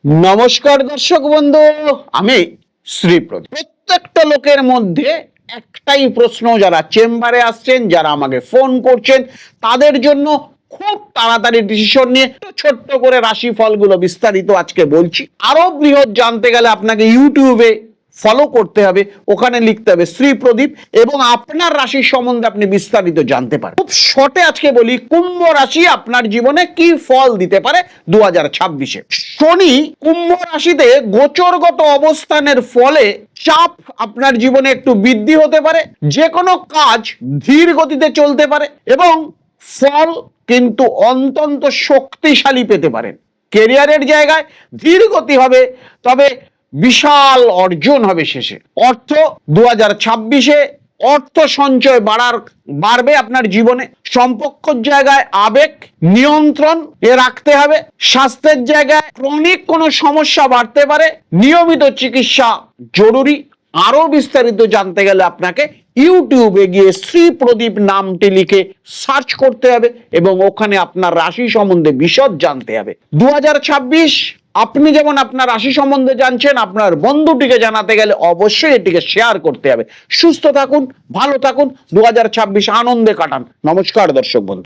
নমস্কার দর্শক বন্ধু, আমি শ্রীপ্রদীপ। প্রত্যেকটা লোকের মধ্যে একটাই প্রশ্ন, যারা চেম্বারে আসছেন, যারা আমাকে ফোন করছেন, তাদের জন্য খুব তাড়াতাড়ি ডিসিশন নিয়ে ছোট্ট করে রাশিফলগুলো বিস্তারিত আজকে বলছি। আরো বৃহৎ জানতে গেলে আপনাকে ইউটিউবে ফলো করতে হবে, ওখানে লিখতে হবে শ্রীপ্রদীপ এবং আপনার রাশির সম্বন্ধে আপনি বিস্তারিত জানতে পারেন। খুব শর্টে আজকে বলি, কুম্ভ রাশি আপনার জীবনে কি ফল দিতে পারে 2026-এ। শনি কুম্ভ রাশিতে গোচরগত অবস্থানের ফলে চাপ আপনার জীবনে একটু বৃদ্ধি হতে পারে, যে কোনো কাজ ধীর গতিতে চলতে পারে এবং ফল কিন্তু অত্যন্ত শক্তিশালী পেতে পারেন। কেরিয়ারের জায়গায় ধীর গতি হবে, তবে বিশাল অর্জন হবে শেষে। অর্থ 2026-এ অর্থ সঞ্চয় বাড়বে আপনার জীবনে। সম্পর্কের জায়গায় আবেগ নিয়ন্ত্রণ রাখতে হবে। স্বাস্থ্যের জায়গায় ক্রনিক কোনো সমস্যা বাড়তে পারে, নিয়মিত চিকিৎসা জরুরি। আরো বিস্তারিত জানতে গেলে আপনাকে ইউটিউবে গিয়ে শ্রীপ্রদীপ নামটি লিখে সার্চ করতে হবে এবং ওখানে আপনার রাশি সম্বন্ধে বিশদ জানতে হবে। 2026 আপনি যেমন আপনার রাশি সম্বন্ধে জানছেন, আপনার বন্ধুটিকে জানাতে গেলে অবশ্যই এটিকে শেয়ার করতে হবে। সুস্থ থাকুন, ভালো থাকুন, 2026 আনন্দে কাটান। নমস্কার দর্শক বন্ধু।